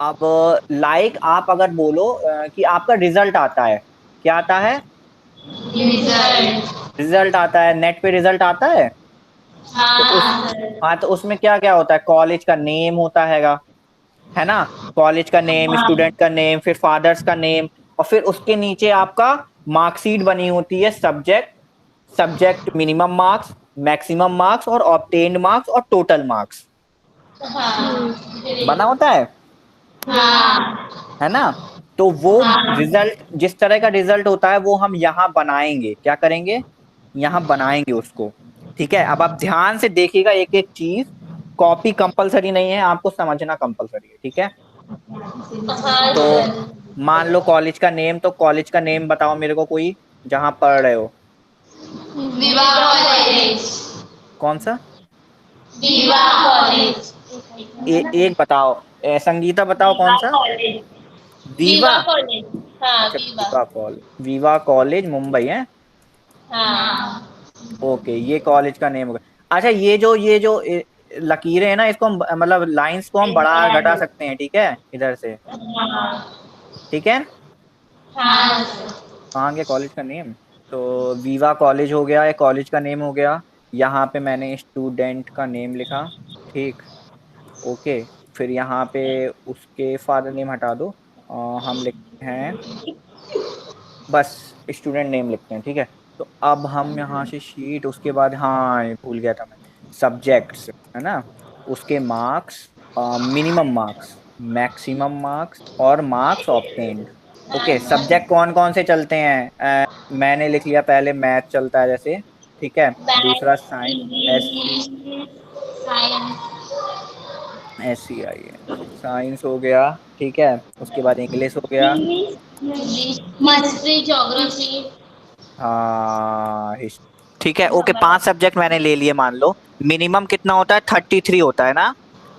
अब लाइक आप अगर बोलो कि आपका रिजल्ट आता है, क्या आता है? रिजल्ट। रिजल्ट आता है, नेट पे रिजल्ट आता है। तो उस हाँ सर। हाँ, तो उसमें क्या क्या होता है? कॉलेज का नेम होता है ना? कॉलेज का नेम, हाँ स्टूडेंट का नेम, फिर फादर्स का नेम, और फिर उसके नीचे आपका मार्कशीट बनी होती है, subject, subject minimum marks, maximum marks और ऑब्टेन्ड मार्क्स और टोटल मार्क्स हाँ बना होता हाँ है ना? तो वो हाँ रिजल्ट, जिस तरह का रिजल्ट होता है वो हम यहाँ बनाएंगे, क्या करेंगे? यहाँ बनाएंगे उसको। ठीक है, अब आप ध्यान से देखिएगा एक एक चीज। कॉपी कंपलसरी नहीं है, आपको समझना कंपलसरी है, ठीक है? हाँ तो सर। मान लो कॉलेज का नेम, तो कॉलेज का नेम बताओ मेरे को कोई, जहां पढ़ रहे हो। विवाह कॉलेज। कौन सा? विवाह कॉलेज। एक बताओ। संगीता बताओ कौन विवाह सा? कॉलेज। वीवा। विवाह कॉलेज। हाँ अच्छा, विवाह। Viva college, Viva college Mumbai है। हाँ ओके, ये कॉलेज का नेम होगा। अच्छा, ये जो लकीरें हैं ना, इसको हम मतलब लाइंस को हम बढ़ा घटा सकते हैं, ठीक है, इधर से। हाँ ठीक है। हाँ सर। कहाँ गया कॉलेज का नेम? तो वीवा कॉलेज हो गया, ये कॉलेज का नेम हो गया। यहाँ पे मैंने स्टूडेंट का नेम लिखा। ठीक। ओके। फिर यहाँ पे उसके फादर नेम हटा दो। हम लिखते हैं, बस स्टूडेंट नेम लिखते हैं, ठीक है। तो अब हम यहाँ से शीट, उसके बाद, हाँ ये भूल गया था मैं, सब्जेक्ट्स है ना, उसके marks, minimum marks, maximum marks और मार्क्स ऑब्टेन्ड। ओके, सब्जेक्ट कौन कौन से चलते हैं? मैंने लिख लिया, पहले मैथ चलता है जैसे, ठीक है। दूसरा math, science, S English, science. S C I N, science हो गया, ठीक है। उसके बाद इंग्लिश हो गया। English, history, geography. हाँ, ठीक है। ओके, 5 सब्जेक्ट मैंने ले लिए, मान लो। मिनिमम कितना होता है? 33 होता है ना?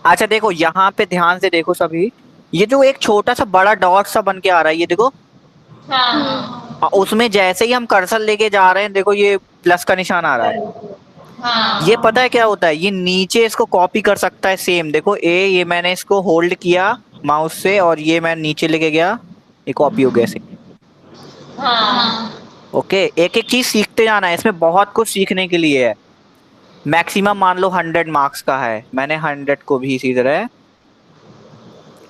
अच्छा देखो, यहाँ पे ध्यान से देखो सभी। ये जो एक छोटा सा बड़ा डॉट सा बन के आ रहा है, ये देखो। हाँ उसमें जैसे ही हम कर्सर लेके जा रहे हैं, देखो ये प्लस का निशान आ रहा है। ये हाँ पता है क्या होता है? ये नीचे इसको कॉपी कर सकता है, सेम देखो, ये मैंने इसको होल्ड किया माउस से, और ये मैं नीचे लेके गया, ये कॉपी हो गया ऐसे। हाँ ओके, एक एक चीज सीखते जाना है, इसमें बहुत कुछ सीखने के लिए है। मैक्सिमम मान लो 100 मार्क्स का है, मैंने 100 को भी इसी तरह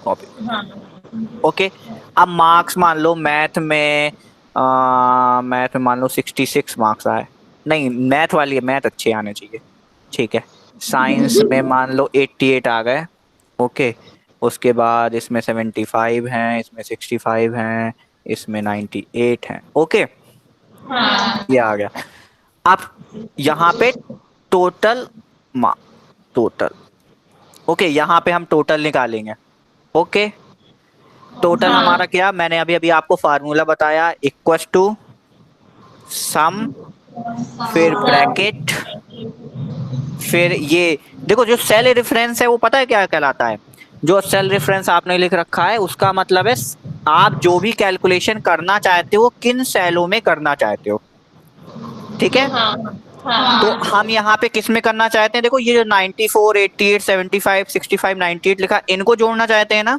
कॉपी कर हाँ दिया। ओके। अब मार्क्स मान लो मैथ में मान लो 66 मार्क्स आए। नहीं, मैथ वाली है, मैथ अच्छे आने चाहिए। ठीक है। साइंस में मान लो 88 आ गए। ओके। उसके बाद इसमें 75 हैं, इसमें 65 हैं, इसमें 98 हैं। ओके, हाँ ये आ गया। अब यहाँ पे टोटल मार्क, टोटल। ओके, यहाँ पे हम टोटल निकालेंगे। ओके, टोटल हमारा क्या, मैंने अभी अभी आपको फार्मूला बताया, इक्वस टू सम, फिर ब्रैकेट, फिर ये देखो, जो सेल रेफरेंस है वो पता है क्या कहलाता है? जो सेल रेफरेंस आपने लिख रखा है, उसका मतलब है आप जो भी कैलकुलेशन करना चाहते हो, किन सेलों में करना चाहते हो। ठीक है। हाँ तो हाँ हम यहाँ पे किस में करना चाहते हैं? देखो, ये जो 94, 88, 75, 65, 98 लिखा, इनको जोड़ना चाहते हैं ना?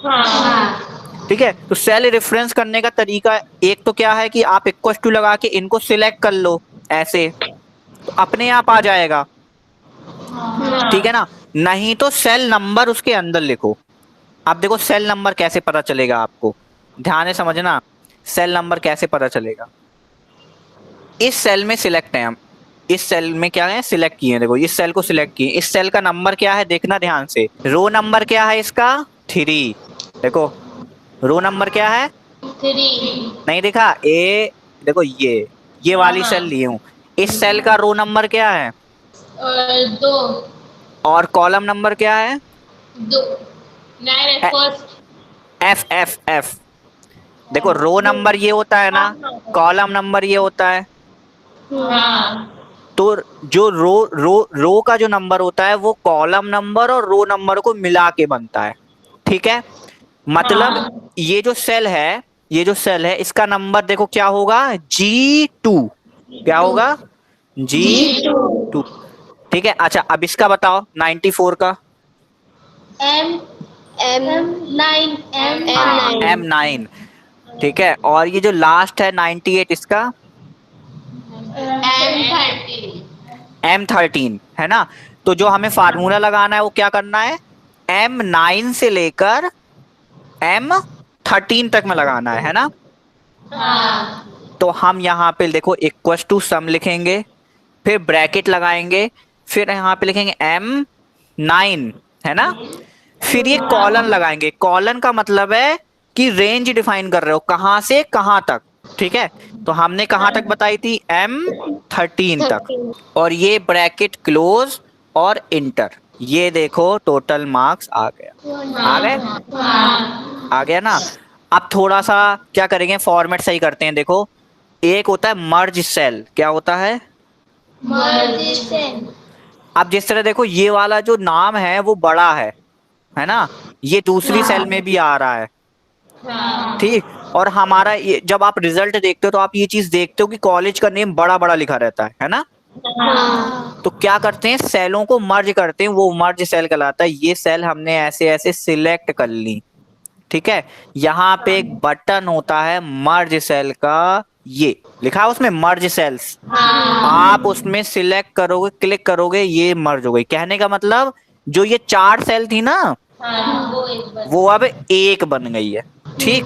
हाँ ठीक है, तो सेल रेफरेंस करने का तरीका एक तो क्या है कि आप इक्वल टू लगा के इनको सिलेक्ट कर लो, ऐसे, तो अपने आप आ जाएगा। ठीक है हाँ ना? नहीं तो सेल नंबर उसके अंदर लिखो। अब देखो सेल नंबर कैसे पता चलेगा आपको, ध्यान से समझना। सेल नंबर कैसे पता चलेगा? इस सेल में सिलेक्ट है हम, इस सेल में क्या है, सिलेक्ट किए हैं, देखो इस सेल को सिलेक्ट किए, इस सेल का नंबर क्या है देखना ध्यान से, रो नंबर क्या है इसका? 3। देखो, रो नंबर क्या है? थ्री। नहीं दिखा ए? देखो ये हाँ वाली सेल हाँ। ली हूं। इस सेल का रो नंबर क्या है? और दो। और कॉलम नंबर क्या है? दो। Nine first. F F F. देखो, रो नंबर ये होता है हाँ ना, कॉलम नंबर ये होता है। हाँ तो जो रो का जो नंबर होता है, वो कॉलम नंबर और रो नंबर को मिला के बनता है। ठीक है, मतलब हाँ। ये जो सेल है, ये जो सेल है, इसका नंबर देखो क्या होगा, G2। क्या टू। होगा? जी जी टू। टू ठीक है। अच्छा, अब इसका बताओ 94 का। एम M9 हाँ M9, ठीक है। और ये जो लास्ट है 98, इसका M30 M13 है ना। तो जो हमें फार्मूला लगाना है वो क्या करना है, M9 से लेकर M13 तक में लगाना है ना। तो हम यहाँ पे देखो इक्वल टू सम लिखेंगे, फिर ब्रैकेट लगाएंगे, फिर यहाँ पे लिखेंगे M9 है ना, फिर ये कॉलन लगाएंगे। कॉलन का मतलब है कि रेंज डिफाइन कर रहे हो कहां से कहां तक, ठीक है। तो हमने कहां तक बताई थी, M13 तक। और ये ब्रैकेट क्लोज और इंटर। ये देखो टोटल मार्क्स आ गया, आ गए, आ गया ना। अब थोड़ा सा क्या करेंगे, फॉर्मेट सही करते हैं। देखो एक होता है मर्ज सेल, क्या होता है, अब जिस तरह देखो ये वाला जो नाम है वो बड़ा है ना, ये दूसरी सेल में भी आ रहा है, ठीक। और हमारा ये जब आप रिजल्ट देखते हो तो आप ये चीज देखते हो कि कॉलेज का नेम बड़ा बड़ा लिखा रहता है ना। तो क्या करते हैं, सेलों को मर्ज करते हैं, वो मर्ज सेल कहलाता है। ये सेल हमने ऐसे ऐसे सिलेक्ट कर ली, ठीक है। यहाँ पे एक बटन होता है मर्ज सेल का, ये लिखा है उसमें मर्ज सेल्स, आप उसमें सिलेक्ट करोगे, क्लिक करोगे, ये मर्ज हो गई। कहने का मतलब जो ये 4 सेल थी ना, वो अब एक बन गई है, ठीक।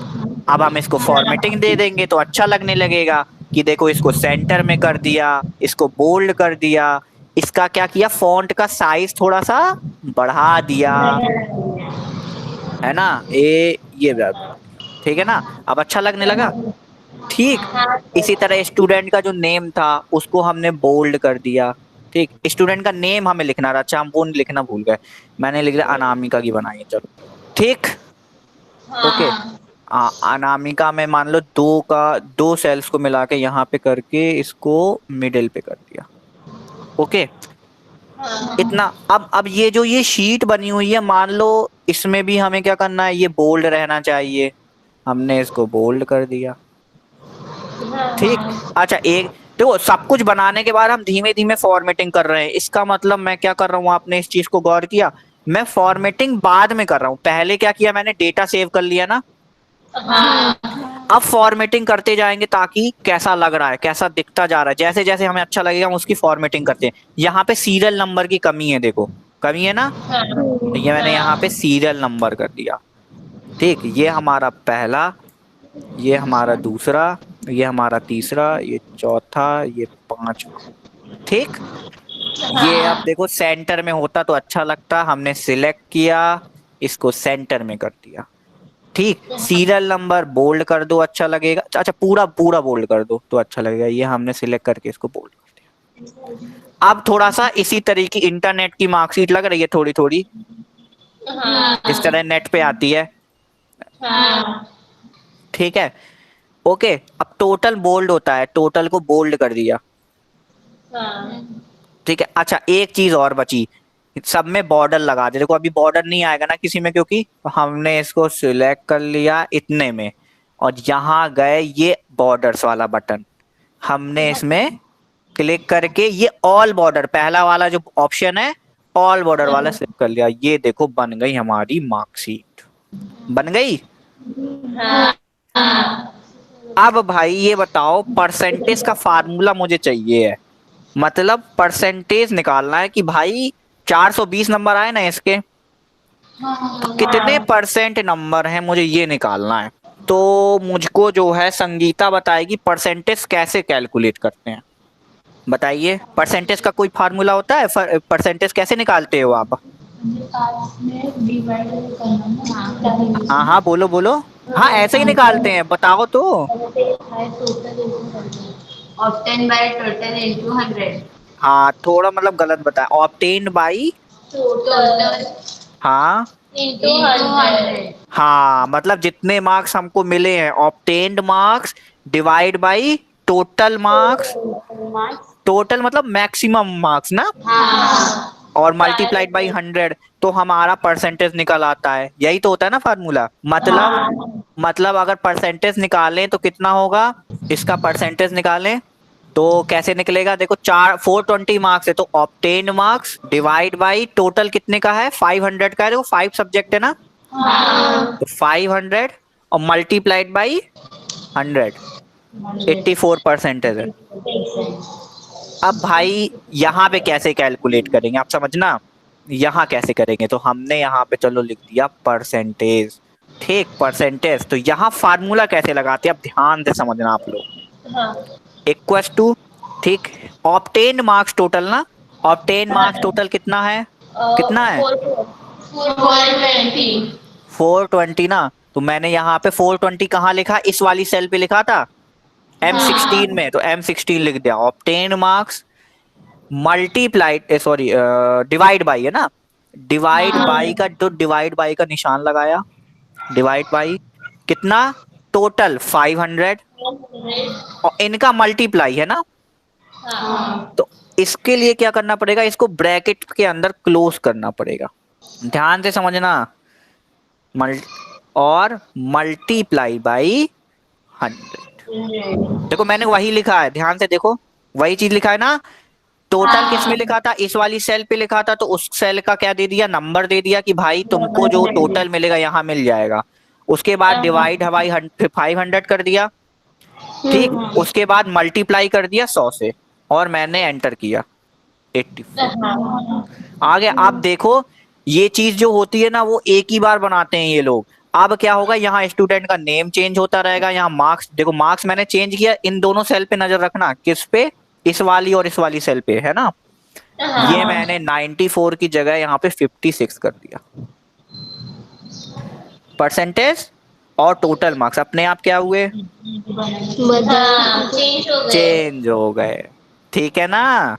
अब हम इसको फॉर्मेटिंग दे देंगे तो अच्छा लगने लगेगा कि देखो इसको सेंटर में कर दिया, इसको बोल्ड कर दिया, इसका क्या किया, फॉन्ट का साइज थोड़ा सा बढ़ा दिया, है ना, ये ठीक है ना। अब अच्छा लगने लगा, ठीक। इसी तरह स्टूडेंट का जो नेम था उसको हमने बोल्ड कर दिया, ठीक। स्टूडेंट का नेम हमें लिखना था, अच्छा हम वो लिखना भूल गए, मैंने लिख दिया अनामिका की बनाई, चलो ठीक, ओके। अनामिका में मान लो दो सेल्स को मिला के यहाँ पे करके इसको मिडिल पे कर दिया, ओके। इतना। अब ये जो ये शीट बनी हुई है, मान लो इसमें भी हमें क्या करना है, ये बोल्ड रहना चाहिए, हमने इसको बोल्ड कर दिया, ठीक। अच्छा एक देखो, सब कुछ बनाने के बाद हम धीमे धीमे फॉर्मेटिंग कर रहे हैं, इसका मतलब मैं क्या कर रहा हूँ, आपने इस चीज को गौर किया, मैं फॉर्मेटिंग बाद में कर रहा हूँ, पहले क्या किया मैंने, डेटा सेव कर लिया ना। अब फॉर्मेटिंग करते जाएंगे ताकि कैसा लग रहा है, कैसा दिखता जा रहा है, जैसे जैसे हमें अच्छा लगेगा हम उसकी फॉर्मेटिंग करते हैं। यहाँ पे सीरियल नंबर की कमी है, देखो कमी है ना, तो ये मैंने यहाँ पे सीरियल नंबर कर दिया, ठीक। ये हमारा पहला, ये हमारा दूसरा, ये हमारा तीसरा, ये चौथा, ये पांचवा, ठीक। ये अब देखो सेंटर में होता तो अच्छा लगता, हमने सिलेक्ट किया, इसको सेंटर में कर दिया, ठीक। सीरियल नंबर बोल्ड कर दो, अच्छा लगेगा, अच्छा पूरा पूरा बोल्ड कर दो तो अच्छा लगेगा, ये हमने सिलेक्ट करके इसको बोल्ड कर दिया। अब थोड़ा सा इसी तरीके इंटरनेट की मार्कशीट लग रही है थोड़ी थोड़ी, इस तरह नेट पे आती है, ठीक है, ओके। अब टोटल बोल्ड होता है, टोटल को बोल्ड कर दिया, ठीक है। अच्छा एक चीज और बची, सब में बॉर्डर लगा दे, देखो अभी बॉर्डर नहीं आएगा ना किसी में, क्योंकि हमने इसको सिलेक्ट कर लिया इतने में, और यहाँ गए ये बॉर्डर्स वाला बटन, हमने इसमें क्लिक करके ये ऑल बॉर्डर, पहला वाला जो ऑप्शन है ऑल बॉर्डर वाला सिलेक्ट कर लिया, ये देखो बन गई हमारी मार्कशीट, बन गई। अब भाई ये बताओ, परसेंटेज का फार्मूला मुझे चाहिए है, मतलब परसेंटेज निकालना है कि भाई 420 नंबर आए ना इसके, तो कितने परसेंट नंबर हैं मुझे ये निकालना है। तो मुझको जो है संगीता बताएगी परसेंटेज कैसे कैलकुलेट करते हैं, बताइए। परसेंटेज का कोई फार्मूला होता है, परसेंटेज कैसे निकालते हो आप, हाँ हाँ बोलो बोलो, हाँ ऐसे ही निकालते हैं, बताओ तो। ऑब्टेन बाय टोटल इनटू 100, हाँ थोड़ा मतलब गलत बताया, ऑब्टेन्ड बाई, टोटल हाँ इनटू 100, हाँ, मतलब जितने मार्क्स हमको मिले हैं, obtained marks divide by total marks, total मतलब मैक्सिमम मार्क्स ना, और मल्टीप्लाइड बाई 100, तो हमारा परसेंटेज निकल आता है, यही तो होता है ना फार्मूला। मतलब अगर परसेंटेज निकालें तो कितना होगा, इसका परसेंटेज निकालें तो कैसे निकलेगा, देखो 420 मार्क्स है, तो obtained marks divide by total कितने का है, 500 का है, देखो 5 सब्जेक्ट है ना, हाँ। तो 500 और मल्टीप्लाइड बाई 100, 84% है। अब भाई यहाँ पे कैसे कैलकुलेट करेंगे आप समझना, यहाँ कैसे करेंगे, तो हमने यहाँ पे चलो लिख दिया परसेंटेज, ठीक, परसेंटेज। तो यहाँ फार्मूला कैसे लगाते हैं आप ध्यान से समझना आप लोग। हाँ। इक्वल टू, ठीक, ऑब्टेन मार्क्स टोटल ना, ऑब्टेन मार्क्स टोटल कितना है, कितना है 420। 420 ना। तो मैंने यहाँ पे 420 कहाँ लिखा, इस वाली सेल पे लिखा था M16 में, तो M16 लिख दिया। Obtain marks multiplied, sorry divide by है ना, डिवाइड बाई का, तो डिवाइड बाई का निशान लगाया, डिवाइड बाई कितना, टोटल 500, और इनका मल्टीप्लाई है ना। हाँ। तो इसके लिए क्या करना पड़ेगा, इसको ब्रैकेट के अंदर क्लोज करना पड़ेगा, ध्यान से समझना। और मल्टीप्लाई बाई 100, देखो मैंने वही लिखा है, ध्यान से देखो, वही चीज लिखा है ना। टोटल किस में लिखा था, इस वाली सेल पे लिखा था, तो उस सेल का क्या दे दिया, नंबर दे दिया कि भाई तुमको जो टोटल मिलेगा यहाँ मिल जाएगा। उसके बाद डिवाइड हवाई 500 कर दिया, ठीक, उसके बाद मल्टीप्लाई कर दिया 100 से, और मैंने एंटर किया 84। आगे आप देखो, ये चीज जो होती है ना वो एक ही बार बनाते हैं ये लोग। अब क्या होगा, यहाँ स्टूडेंट का नेम चेंज होता रहेगा, यहाँ मार्क्स देखो, मार्क्स मैंने चेंज किया, इन दोनों सेल पे नजर रखना, किस पे, इस वाली और इस वाली सेल पे है ना। ये मैंने 94 की जगह यहाँ पे 56 कर दिया। परसेंटेज और टोटल मार्क्स अपने आप क्या हुए, चेंज हो गए, ठीक है ना।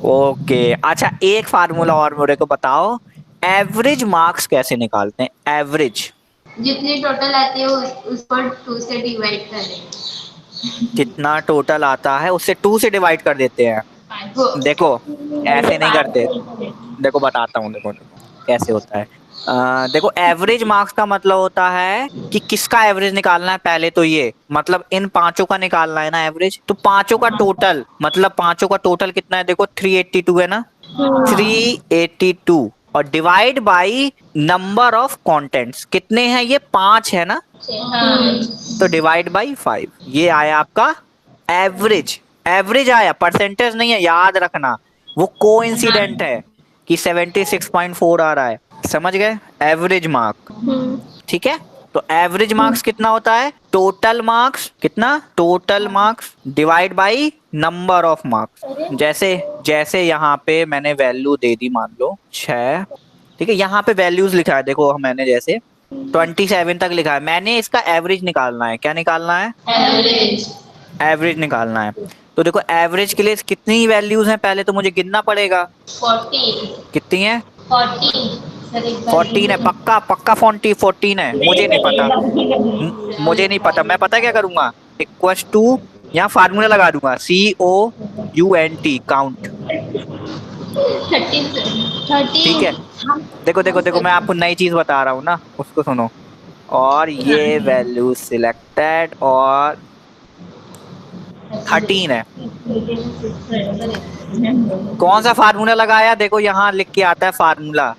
ओके, अच्छा एक फार्मूला और मेरे को बताओ, एवरेज मार्क्स कैसे निकालते हैं, एवरेज, जितनी टोटल आती है उस पर 2 से डिवाइड करें। जितना टोटल आता है उससे 2 से डिवाइड कर देते हैं। देखो ऐसे नहीं करते, देखो बताता हूँ, देखो देखो कैसे होता है। देखो एवरेज मार्क्स का मतलब होता है कि किसका एवरेज निकालना है, पहले तो ये मतलब इन पांचों का निकालना है ना एवरेज, तो पांचों का टोटल, मतलब पांचों का टोटल कितना है, देखो 382 है ना, 382, और divide by number of contents, कितने हैं ये, 5 है ना, तो डिवाइड बाई 5, ये आया आपका एवरेज। एवरेज आया, परसेंटेज नहीं है, याद रखना, वो कोइंसिडेंट है कि 76.4 आ रहा है, समझ गए, एवरेज मार्क, ठीक है। तो एवरेज मार्क्स कितना होता है, टोटल मार्क्स कितना, total marks divide by number of marks. जैसे जैसे यहाँ पे मैंने वैल्यू दे दी, मान लो 6, ठीक है, यहाँ पे वैल्यूज लिखा है, देखो मैंने जैसे 27 तक लिखा है, मैंने इसका एवरेज निकालना है, क्या निकालना है, एवरेज। एवरेज निकालना है। तो देखो एवरेज के लिए कितनी वैल्यूज हैं, पहले तो मुझे गिनना पड़ेगा, 14। कितनी है, 14। 14 है, पक्का पक्का 14 है, मुझे नहीं पता, मुझे नहीं पता, मैं पता क्या करूंगा, इक्वल टू, यहाँ फार्मूला लगा दूंगा, COUNT, काउंट, 13। ठीक है। देखो देखो देखो, मैं आपको नई चीज बता रहा हूँ ना, उसको सुनो, और ये वैल्यू सिलेक्टेड, और 13 है। कौन सा फार्मूला लगाया, देखो यहाँ लिख के आता है फार्मूला,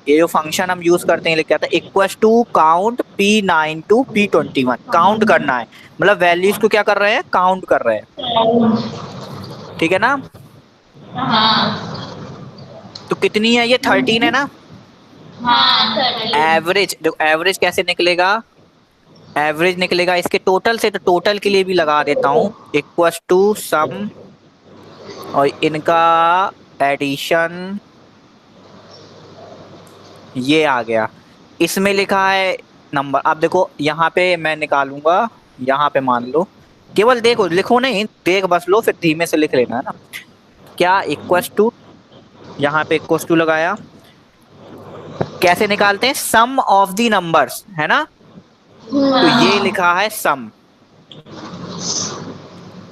ये जो फंक्शन हम यूज करते हैं लिख के आता है, equal to count P9 to P21, count करना है, मतलब वैल्यूज को क्या कर रहे हैं, काउंट कर रहे हैं, ठीक है ना। तो कितनी है ये, 13 है ना। एवरेज देखो, एवरेज कैसे निकलेगा, एवरेज निकलेगा इसके टोटल से, तो टोटल के लिए भी लगा देता हूँ, इक्वल टू सम और इनका एडिशन, ये आ गया, इसमें लिखा है नंबर। अब देखो यहाँ पे मैं निकालूंगा, यहाँ पे मान लो, केवल देखो, लिखो नहीं, देख बस लो, फिर धीमे से लिख लेना है ना, क्या इक्वल टू, यहाँ पे इक्वल टू लगाया, कैसे निकालते हैं, सम ऑफ द नंबर्स है ना, तो ये लिखा है सम,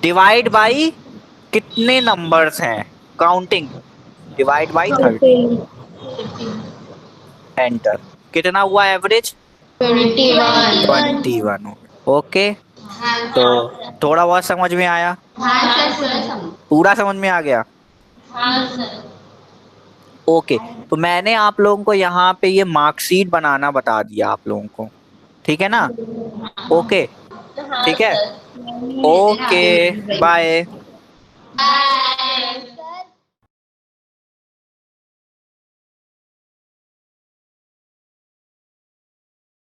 डिवाइड बाई कितने नंबर्स हैं, काउंटिंग, डिवाइड बाई 30, एंटर, कितना हुआ एवरेज, 21। ओके, तो थोड़ा बहुत समझ में आया, पूरा समझ में आ गया, ओके, तो मैंने आप लोगों को यहाँ पे ये मार्कशीट बनाना बता दिया आप लोगों को, ठीक है ना? ओके, हाँ ठीक है, सर, ओके, बाय। बाय।